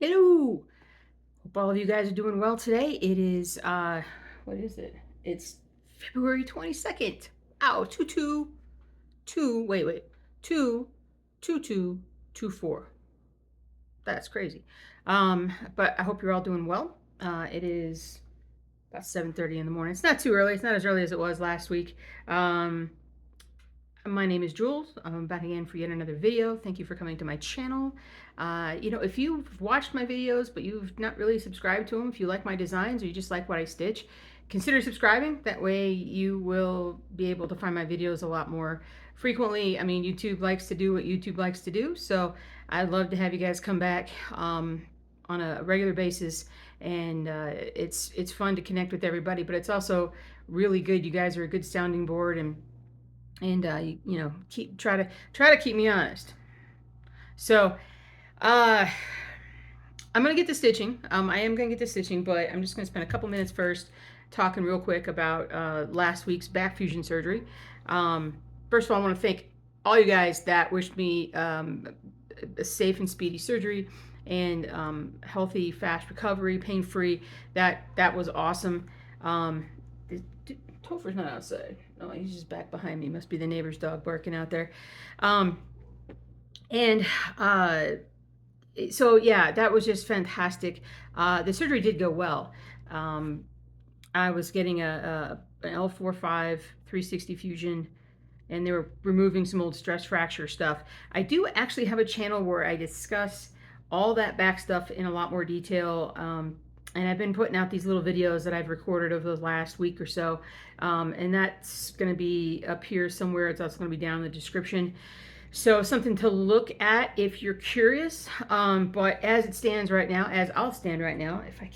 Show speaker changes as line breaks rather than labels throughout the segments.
Hello. Hope all of you guys are doing well today. It is what is it? It's February 22nd. Ow, 222. Wait. 22224. That's crazy. But I hope you're all doing well. It is about 7:30 in the morning. It's not too early. It's not as early as it was last week. Um My name is Jules. I'm back again for yet another video. Thank you for coming to my channel. If you've watched my videos, but you've not really subscribed to them, if you like my designs or you just like what I stitch, consider subscribing. That way you will be able to find my videos a lot more frequently. I mean, YouTube likes to do what YouTube likes to do. So I'd love to have you guys come back on a regular basis. And it's fun to connect with everybody, but it's also really good. You guys are a good sounding board, and try to keep me honest. So I'm gonna get to stitching. I am gonna get to stitching, but I'm just gonna spend a couple minutes first talking real quick about last week's back fusion surgery. First of all, I want to thank all you guys that wished me a safe and speedy surgery and healthy, fast recovery, pain-free. That was awesome. Topher's not outside. No, he's just back behind me. Must be the neighbor's dog barking out there. Um, and so yeah, that was just fantastic. The surgery did go well. I was getting an L45 360 fusion, and they were removing some old stress fracture stuff. I do actually have a channel where I discuss all that back stuff in a lot more detail. And I've been putting out these little videos that I've recorded over the last week or so. And that's going to be up here somewhere. It's also going to be down in the description. So something to look at if you're curious. But as it stands right now, as I'll stand right now, if I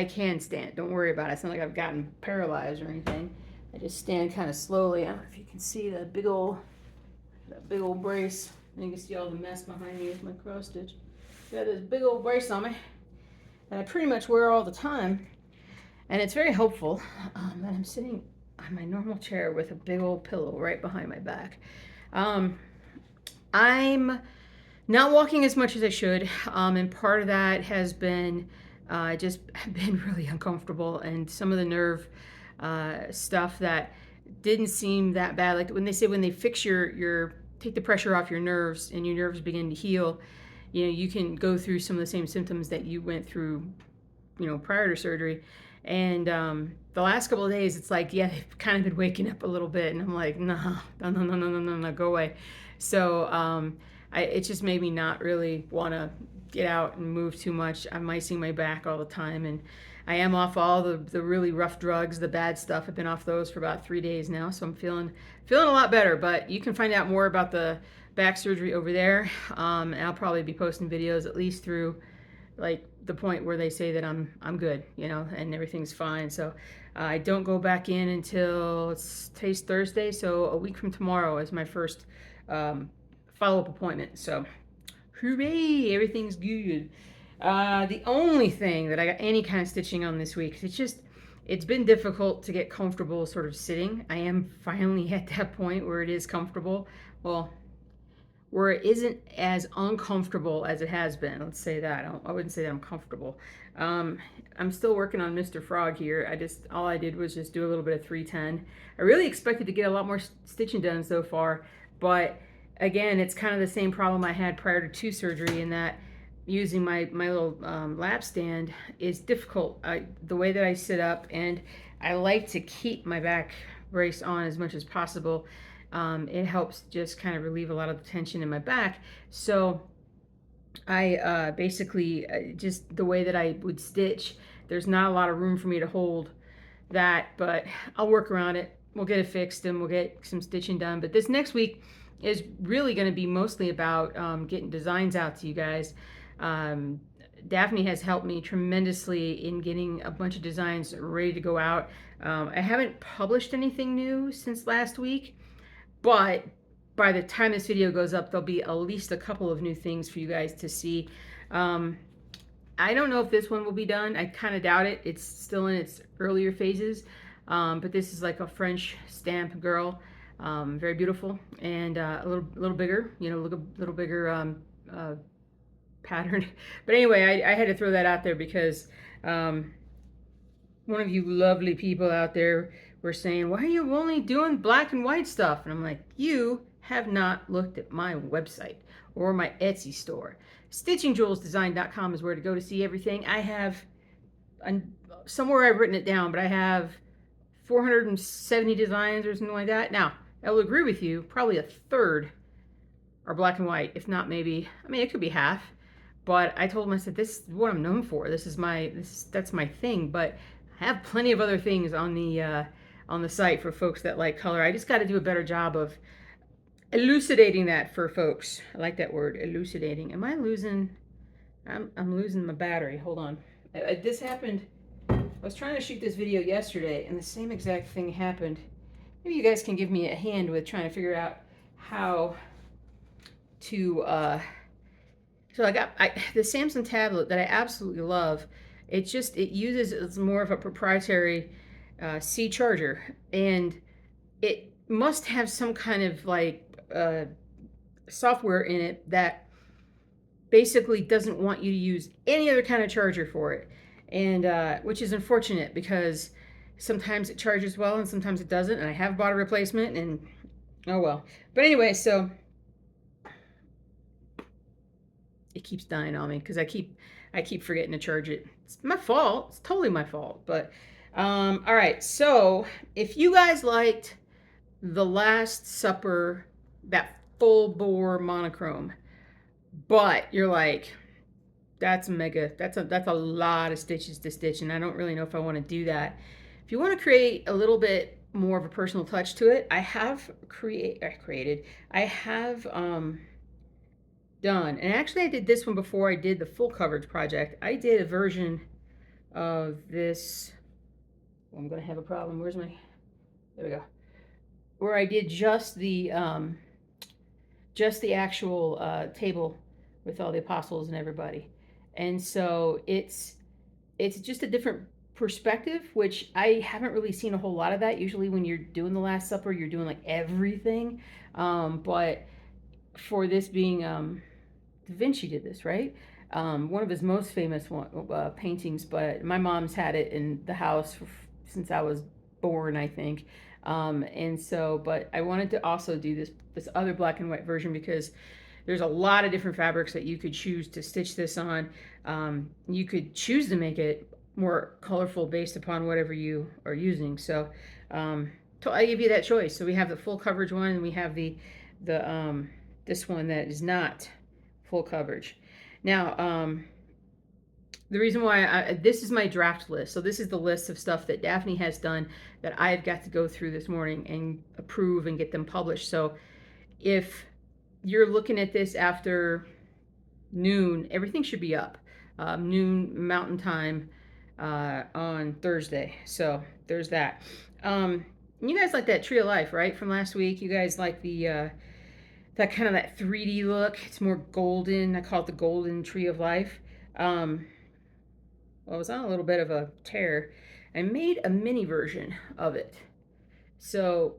can stand. Don't worry about it. It's not like I've gotten paralyzed or anything. I just stand kind of slowly. I don't know if you can see that big old brace. And you can see all the mess behind me with my cross stitch. Got this big old brace on me that I pretty much wear all the time. And it's very helpful that I'm sitting on my normal chair with a big old pillow right behind my back. I'm not walking as much as I should, and part of that has been just been really uncomfortable, and some of the nerve stuff that didn't seem that bad. Like when they say when they fix your take the pressure off your nerves and your nerves begin to heal, you can go through some of the same symptoms that you went through, prior to surgery. And the last couple of days, it's like, yeah, they've kind of been waking up a little bit, and I'm like, no, go away. So it just made me not really want to get out and move too much. I'm icing my back all the time, and I am off all the really rough drugs, the bad stuff. I've been off those for about 3 days now, so I'm feeling a lot better. But you can find out more about the back surgery over there, and I'll probably be posting videos at least through like the point where they say that I'm good, and everything's fine. So I don't go back in until today's Thursday, so a week from tomorrow is my first follow-up appointment. So hooray, everything's good. The only thing that I got any kind of stitching on this week, it's been difficult to get comfortable sort of sitting. I am finally at that point where it is comfortable. Well, where it isn't as uncomfortable as it has been. Let's say that. I wouldn't say that I'm comfortable. I'm still working on Mr. Frog here. All I did was just do a little bit of 310. I really expected to get a lot more stitching done so far, but again, it's kind of the same problem I had prior to surgery, in that using my little lap stand is difficult. The way that I sit up, and I like to keep my back brace on as much as possible. It helps just kind of relieve a lot of the tension in my back. So I basically, just the way that I would stitch, there's not a lot of room for me to hold that, but I'll work around it. We'll get it fixed and we'll get some stitching done. But this next week is really going to be mostly about getting designs out to you guys. Daphne has helped me tremendously in getting a bunch of designs ready to go out. I haven't published anything new since last week, but by the time this video goes up, there'll be at least a couple of new things for you guys to see. I don't know if this one will be done. I kind of doubt it. It's still in its earlier phases. But this is like a French stamp girl. Very beautiful, and a little bigger, a little bigger pattern. But anyway, I had to throw that out there because um, one of you lovely people out there were saying, why are you only doing black and white stuff? And I'm like, you have not looked at my website or my Etsy store. StitchingJewelsDesign.com is where to go to see everything. I have, somewhere I've written it down, but I have 470 designs or something like that. Now, I will agree with you, probably a third are black and white, if not maybe, I mean, it could be half. But I told him, I said, this is what I'm known for. That's my thing. But I have plenty of other things on the site for folks that like color. I just got to do a better job of elucidating that for folks. I like that word, elucidating. Am I losing? I'm losing my battery. Hold on. This happened. I was trying to shoot this video yesterday, and the same exact thing happened. Maybe you guys can give me a hand with trying to figure out how to. So I got the Samsung tablet that I absolutely love. It uses, it's more of a proprietary C charger, and it must have some kind of like software in it that basically doesn't want you to use any other kind of charger for it, and which is unfortunate because sometimes it charges well and sometimes it doesn't, and I have bought a replacement, and oh well. But anyway, so it keeps dying on me because I keep forgetting to charge it. It's my fault. It's totally my fault. But all right. So if you guys liked The Last Supper, that full bore monochrome, but you're like, that's a lot of stitches to stitch, and I don't really know if I want to do that. If you want to create a little bit more of a personal touch to it, I have done, and actually I did this one before I did the full coverage project. I did a version of this. Oh, I'm gonna have a problem. Where's my, there we go, where I did just the actual table with all the apostles and everybody. And so it's just a different perspective, which I haven't really seen a whole lot of that. Usually when you're doing the Last Supper, you're doing like everything, but for this being Da Vinci did this, right? One of his most famous paintings, but my mom's had it in the house since I was born, I think. And so, but I wanted to also do this other black and white version because there's a lot of different fabrics that you could choose to stitch this on. You could choose to make it more colorful based upon whatever you are using. So I give you that choice. So we have the full coverage one, and we have the this one that is not full coverage. Now, the reason why this is my draft list. So this is the list of stuff that Daphne has done that I've got to go through this morning and approve and get them published. So if you're looking at this after noon, everything should be up. Noon Mountain Time on Thursday. So there's that. You guys like that Tree of Life, right? From last week. You guys like the that kind of that 3D look. It's more golden. I call it the golden Tree of Life. Well, I was on a little bit of a tear. I made a mini version of it. So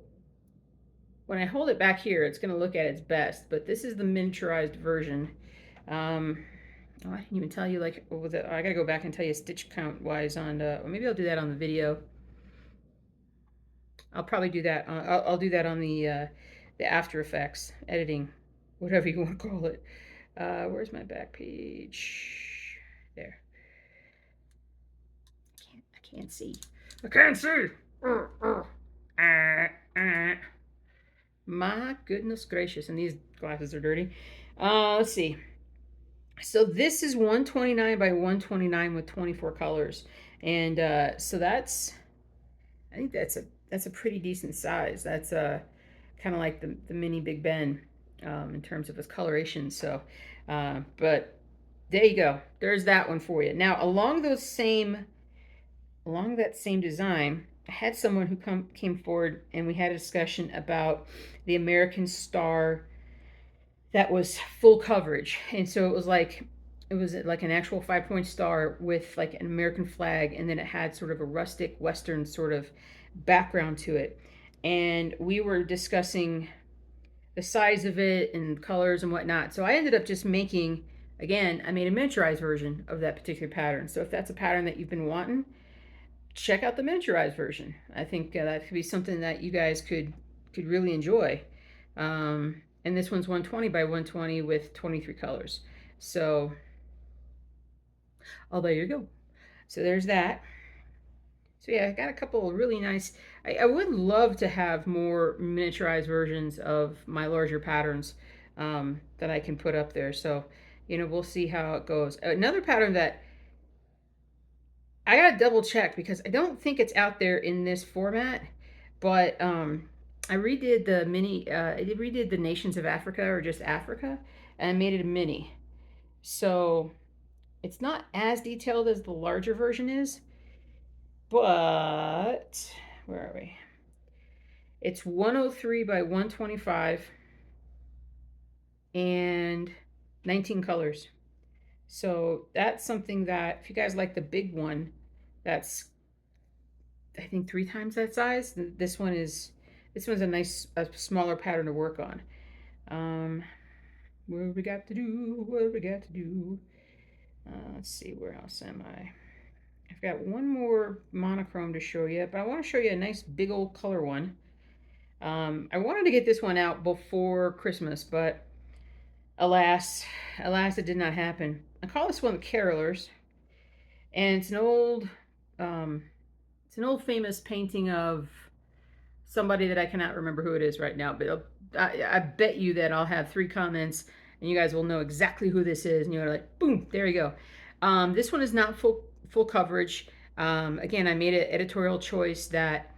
when I hold it back here, it's going to look at its best, but this is the miniaturized version. Oh, I didn't even tell you, like, what was it? I got to go back and tell you stitch count wise on, or maybe I'll do that on the video. I'll probably do that. I'll do that on the After Effects editing, whatever you want to call it. Where's my back page? There. I can't see. I can't see. My goodness gracious, and these glasses are dirty. Let's see. So this is 129 by 129 with 24 colors, and so I think that's a pretty decent size. That's kind of like the mini Big Ben in terms of its coloration. So, but there you go. There's that one for you. Now, along that same design, I had someone who came forward, and we had a discussion about the American Star that was full coverage. And so it was like an actual 5-point star with like an American flag, and then it had sort of a rustic Western sort of background to it. And we were discussing the size of it and colors and whatnot. So I ended up just making Again, I made a miniaturized version of that particular pattern. So if that's a pattern that you've been wanting, check out the miniaturized version. I think that could be something that you guys could really enjoy. And this one's 120 by 120 with 23 colors. So, oh, there you go. So there's that. So yeah, I got a couple of really nice. I would love to have more miniaturized versions of my larger patterns that I can put up there. So, we'll see how it goes. Another pattern that I gotta double check because I don't think it's out there in this format, but I redid the mini. I redid the Nations of Africa or just Africa, and I made it a mini. So it's not as detailed as the larger version is, but where are we? It's 103 by 125 and 19 colors. So that's something that if you guys like the big one, that's I think 3 times that size. This one's a smaller pattern to work on. What we got to do? What we got to do? Let's see, where else am I? I've got one more monochrome to show you, but I want to show you a nice big old color one. I wanted to get this one out before Christmas, but alas, it did not happen. I call this one the Carolers, and it's an old famous painting of somebody that I cannot remember who it is right now, but I bet you that I'll have 3 comments and you guys will know exactly who this is, and you're like, boom, there you go. This one is not full coverage. Again, I made an editorial choice that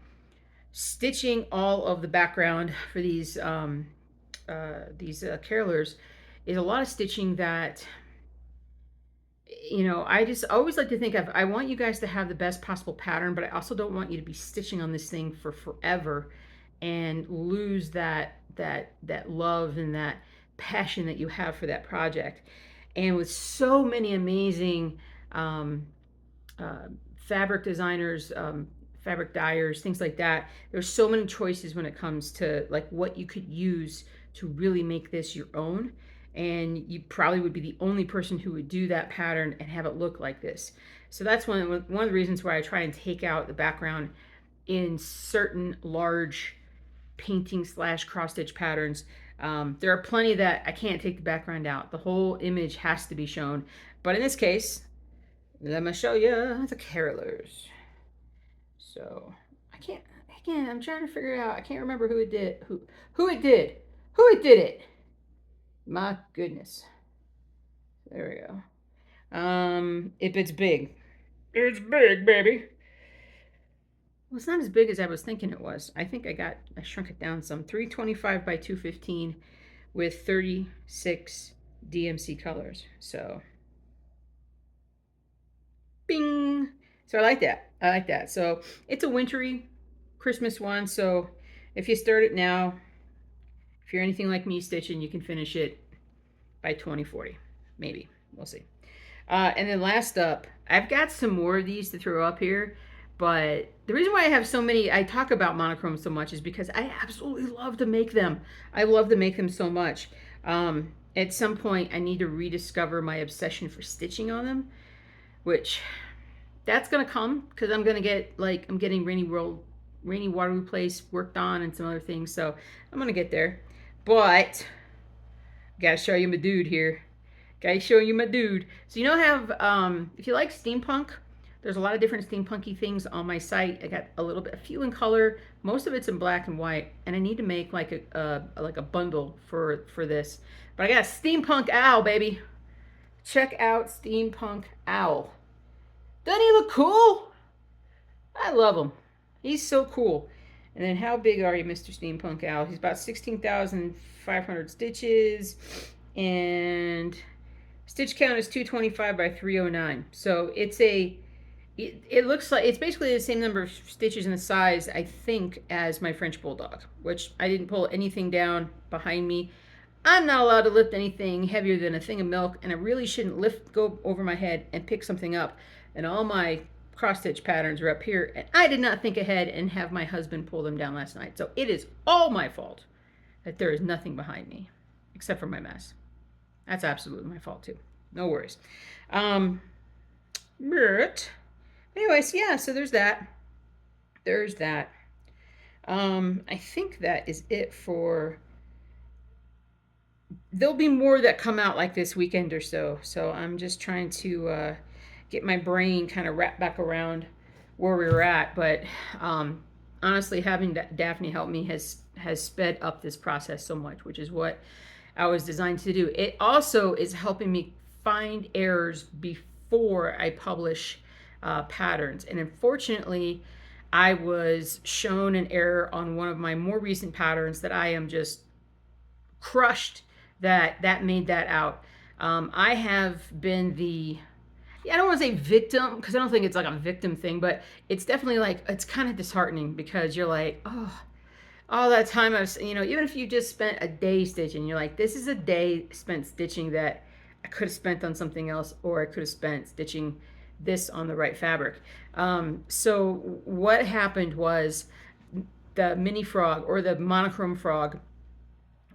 stitching all of the background for these carolers is a lot of stitching that I just always like to think of, I want you guys to have the best possible pattern, but I also don't want you to be stitching on this thing for forever and lose that love and that passion that you have for that project. And with so many amazing fabric designers, fabric dyers, things like that, there's so many choices when it comes to like what you could use to really make this your own. And you probably would be the only person who would do that pattern and have it look like this. So that's one of the reasons why I try and take out the background in certain large painting / cross stitch patterns. There are plenty that I can't take the background out. The whole image has to be shown. But in this case, let me show you the carolers. So I can't, again, I'm trying to figure it out. I can't remember who it did. Who it did. Who it did it. My goodness. There we go. If it's big. It's big, baby. Well, it's not as big as I was thinking it was. I think I shrunk it down some. 325 by 215 with 36 DMC colors. So, bing. So I like that. I like that. So it's a wintry Christmas one. So if you start it now, if you're anything like me stitching, you can finish it by 2040. Maybe. We'll see. And then last up, I've got some more of these to throw up here. But the reason why I have so many, I talk about monochrome so much, is because I absolutely love to make them. I love to make them so much. At some point, I need to rediscover my obsession for stitching on them, which that's going to come because I'm going to get, I'm getting Rainy Waterloo Place worked on and some other things. So I'm going to get there. But got to show you my dude here. Got to show you my dude. So if you like steampunk, there's a lot of different steampunky things on my site. I got a few in color. Most of it's in black and white, and I need to make like a bundle for this. But I got a steampunk owl, baby. Check out steampunk owl. Doesn't he look cool? I love him. He's so cool. And then how big are you, Mr. Steampunk Owl? He's about 16,500 stitches, and stitch count is 225 by 309. So it looks like it's basically the same number of stitches and the size, I think, as my French Bulldog, which I didn't pull anything down behind me. I'm not allowed to lift anything heavier than a thing of milk, and I really shouldn't go over my head and pick something up. And all my cross stitch patterns are up here, and I did not think ahead and have my husband pull them down last night. So it is all my fault that there is nothing behind me except for my mess. That's absolutely my fault too. No worries. Um, but anyways, yeah, so there's that. There's that. I think that is it for. There'll be more that come out like this weekend or so. So I'm just trying to get my brain kind of wrapped back around where we were at. But honestly, having Daphne help me has sped up this process so much, which is what I was designed to do. It also is helping me find errors before I publish patterns. And unfortunately, I was shown an error on one of my more recent patterns that I am just crushed that made that out. I have been the, yeah, I don't want to say victim because I don't think it's like a victim thing, but it's definitely like it's kind of disheartening because you're like, oh, all that time I was, even if you just spent a day stitching, you're like, this is a day spent stitching that I could have spent on something else, or I could have spent stitching this on the right fabric. So what happened was the mini frog or the monochrome frog,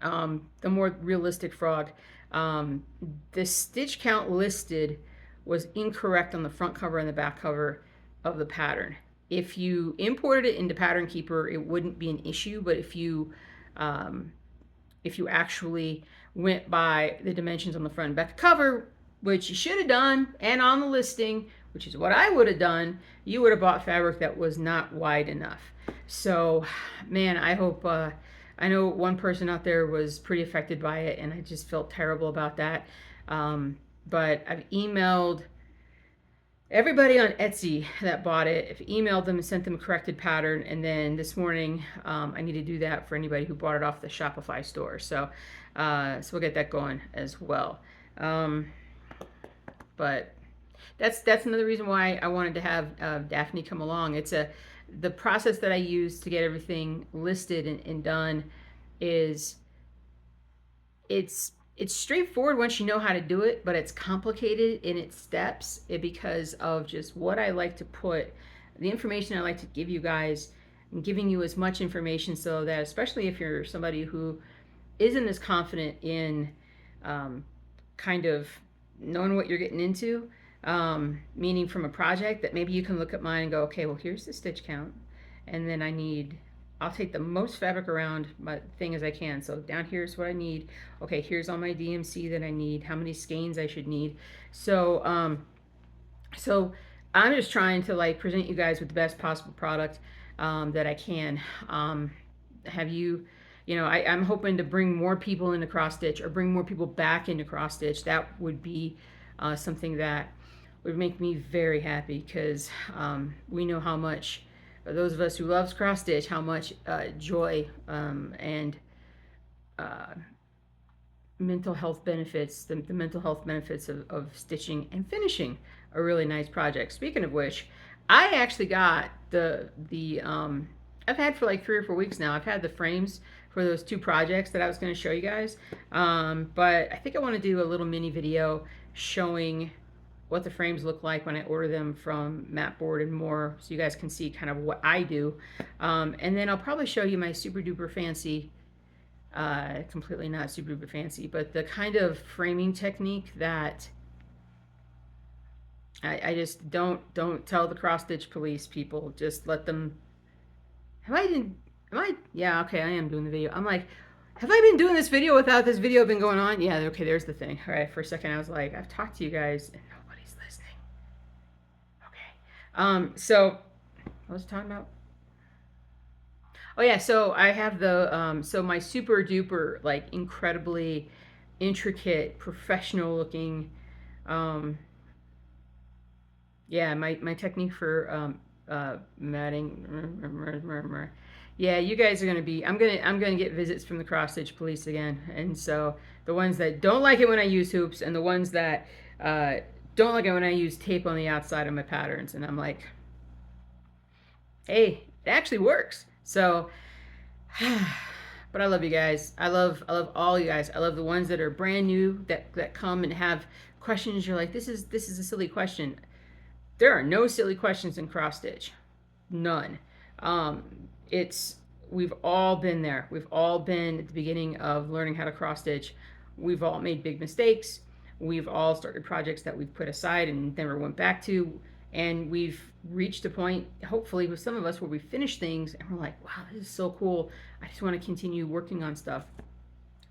the more realistic frog, the stitch count listed was incorrect on the front cover and the back cover of the pattern. If you imported it into Pattern Keeper, it wouldn't be an issue, but if you actually went by the dimensions on the front and back cover, which you should have done, and on the listing, which is what I would have done, you would have bought fabric that was not wide enough. So, man, I hope, I know one person out there was pretty affected by it, and I just felt terrible about that. But I've emailed everybody on Etsy that bought it. I've emailed them and sent them a corrected pattern, and then this morning I need to do that for anybody who bought it off the Shopify store. So we'll get that going as well. But that's another reason why I wanted to have Daphne come along. The process that I use to get everything listed and done is it's straightforward once you know how to do it, but it's complicated in its steps because of just what I like to put, the information I like to give you guys, and giving you as much information so that, especially if you're somebody who isn't as confident in kind of knowing what you're getting into, meaning from a project, that maybe you can look at mine and go, okay, well, here's the stitch count, and then I'll take the most fabric around my thing as I can. So down here's what I need. Okay, here's all my DMC that I need, how many skeins I should need. So so I'm just trying to like present you guys with the best possible product that I can. I'm hoping to bring more people into cross stitch, or bring more people back into cross stitch. That would be something that would make me very happy, because we know how much, those of us who loves cross stitch, how much joy and mental health benefits, the mental health benefits of stitching and finishing a really nice project. Speaking of which, I actually got I've had for like 3 or 4 weeks now, I've had the frames for those 2 projects that I was going to show you guys. But I think I want to do a little mini video showing what the frames look like when I order them from Mapboard and more, so you guys can see kind of what I do. And then I'll probably show you my super duper fancy, completely not super duper fancy, but the kind of framing technique that I just don't tell the cross stitch police people. Just let them. Yeah, okay, I am doing the video. I'm like, have I been doing this video without this video been going on? Yeah, okay, there's the thing. All right, for a second I was like, I've talked to you guys and nobody's listening. Okay. So what was I talking about? Oh yeah, so I have so my super duper, like, incredibly intricate, professional looking, yeah, my technique for matting. Yeah, you guys are gonna be. I'm gonna get visits from the cross stitch police again, and so the ones that don't like it when I use hoops, and the ones that don't like it when I use tape on the outside of my patterns, and I'm like, hey, it actually works. So, but I love you guys. I love all you guys. I love the ones that are brand new, that come and have questions. You're like, this is a silly question. There are no silly questions in cross stitch, none. We've all been there. We've all been at the beginning of learning how to cross stitch. We've all made big mistakes. We've all started projects that we've put aside and never went back to. And we've reached a point, hopefully, with some of us where we finish things and we're like, wow, this is so cool. I just want to continue working on stuff.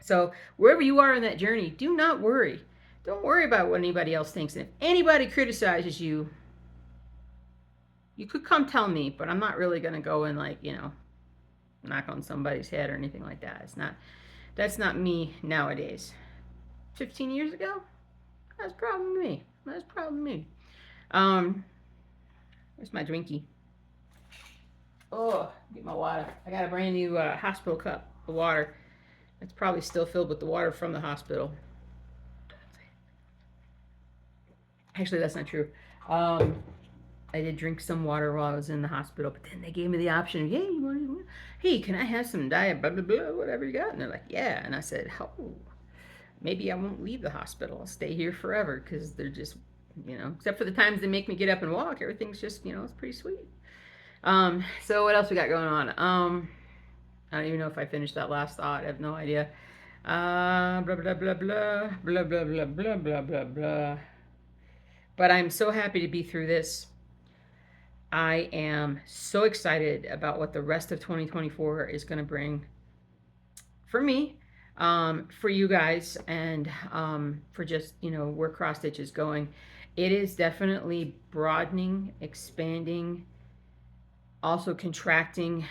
So, wherever you are in that journey, do not worry. Don't worry about what anybody else thinks. And if anybody criticizes you, you could come tell me, but I'm not really going to go and, like, knock on somebody's head or anything like that. That's not me nowadays. 15 years ago, that's probably me. That's probably me. Where's my drinky? Oh, get my water. I got a brand new hospital cup of water. It's probably still filled with the water from the hospital. Actually, that's not true. I did drink some water while I was in the hospital, but then they gave me the option, hey, can I have some diet, blah, blah, blah, whatever you got? And they're like, yeah. And I said, oh, maybe I won't leave the hospital. I'll stay here forever, because they're just, except for the times they make me get up and walk, everything's just, it's pretty sweet. So what else we got going on? I don't even know if I finished that last thought. I have no idea. Blah, blah, blah, blah, blah, blah, blah, blah, blah, blah, blah, blah. But I'm so happy to be through this. I am so excited about what the rest of 2024 is going to bring for me, for you guys, and for just, where Cross Stitch is going. It is definitely broadening, expanding, also contracting,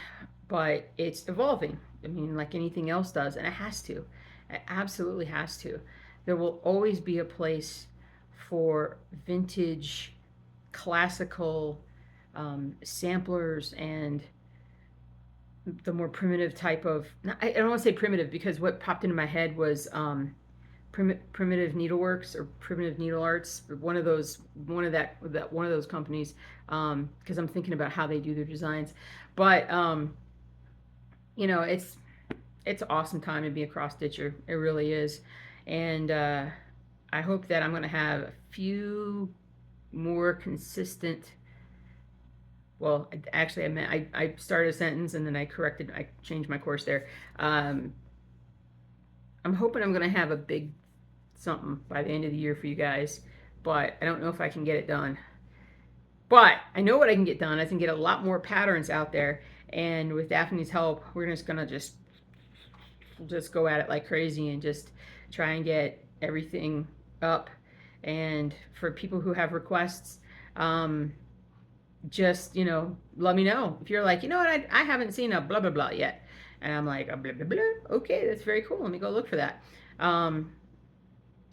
but it's evolving. I mean, like anything else does, and it has to. It absolutely has to. There will always be a place for vintage, classical samplers and the more primitive type of, I don't want to say primitive, because what popped into my head was primitive needleworks or primitive needle arts, or one of those companies, because I'm thinking about how they do their designs. But it's an awesome time to be a cross stitcher. It really is. And I hope that I'm going to have a few more consistent, well, actually, I started a sentence and then I changed my course there. I'm hoping I'm going to have a big something by the end of the year for you guys, but I don't know if I can get it done. But I know what I can get done. I can get a lot more patterns out there, and with Daphne's help, we're just going to just go at it like crazy and just try and get everything up. And for people who have requests, just, let me know. If you're like, you know what, I haven't seen a blah, blah, blah yet. And I'm like, blah, blah, blah. Okay, that's very cool. Let me go look for that. I'm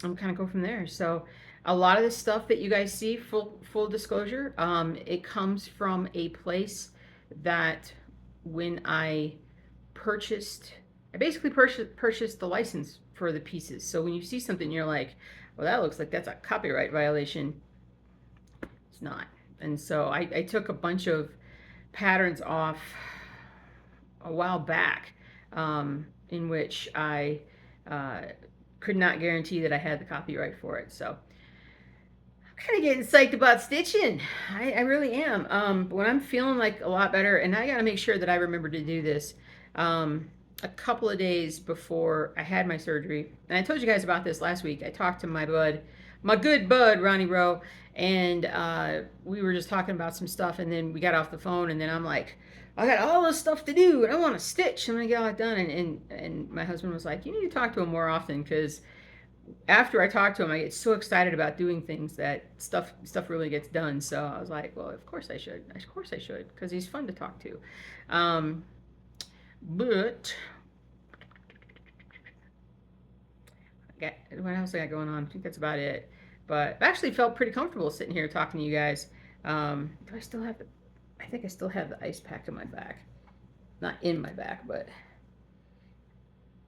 kind of go from there. So a lot of this stuff that you guys see, full disclosure, it comes from a place that when I basically purchased the license for the pieces. So when you see something, you're like, well, that looks like that's a copyright violation. It's not. And so I took a bunch of patterns off a while back, in which I could not guarantee that I had the copyright for it. So I'm kind of getting psyched about stitching. I really am. But when I'm feeling like a lot better, and I got to make sure that I remember to do this, a couple of days before I had my surgery, and I told you guys about this last week. I talked to my good bud, Ronnie Rowe, and we were just talking about some stuff, and then we got off the phone, and then I'm like, I got all this stuff to do, and I want to stitch, and I get all that done, and my husband was like, you need to talk to him more often, because after I talk to him, I get so excited about doing things that stuff really gets done. So I was like, well, of course I should, because he's fun to talk to. But what else I got going on? I think that's about it. But I actually felt pretty comfortable sitting here talking to you guys. Do I still have I think I still have the ice pack in my back. Not in my back, but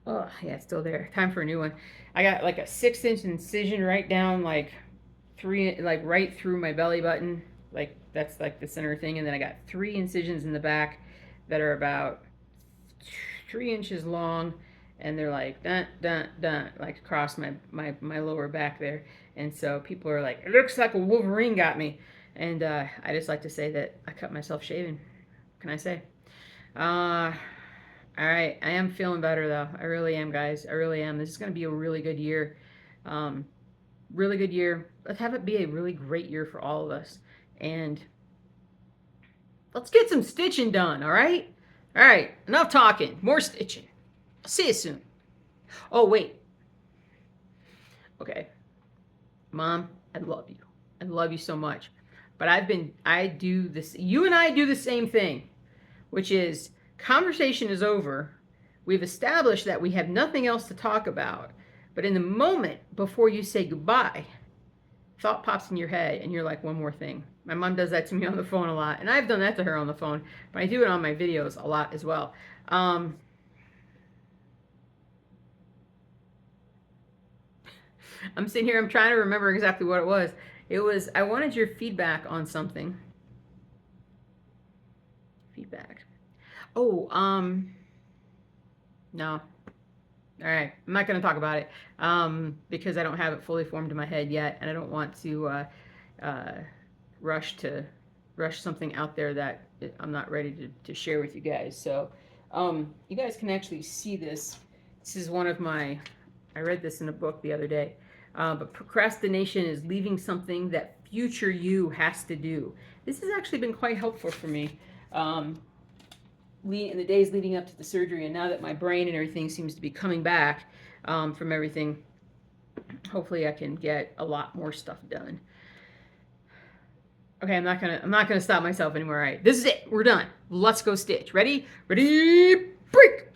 oh yeah, it's still there. Time for a new one. I got like a 6-inch incision right down, like right through my belly button. Like that's like the center thing, and then I got 3 incisions in the back that are about 3 inches long, and they're like dun dun dun, like across my lower back there. And so people are like, it looks like a Wolverine got me. And I just like to say that I cut myself shaving. What can I say? All right, I am feeling better though. I really am, guys. I really am. This is going to be a really good year. really good year. Let's have it be a really great year for all of us. And let's get some stitching done, all right? All right, enough talking, more stitching. I'll see you soon. Oh, wait. Okay. Mom, I love you. I love you so much. But I do this, you and I do the same thing, which is conversation is over. We've established that we have nothing else to talk about. But in the moment before you say goodbye, thought pops in your head and you're like, one more thing. My mom does that to me on the phone a lot. And I've done that to her on the phone, but I do it on my videos a lot as well. I'm sitting here, I'm trying to remember exactly what it was. It was, I wanted your feedback on something. Feedback. Oh, no. All right, I'm not going to talk about it because I don't have it fully formed in my head yet, and I don't want to uh, rush something out there that I'm not ready to share with you guys. So you guys can actually see this. This is one of my, I read this in a book the other day, but procrastination is leaving something that future you has to do. This has actually been quite helpful for me. In the days leading up to the surgery, and now that my brain and everything seems to be coming back from everything, hopefully I can get a lot more stuff done. Okay, I'm not gonna stop myself anymore. All right, this is it. We're done. Let's go stitch. Ready? Ready? Break.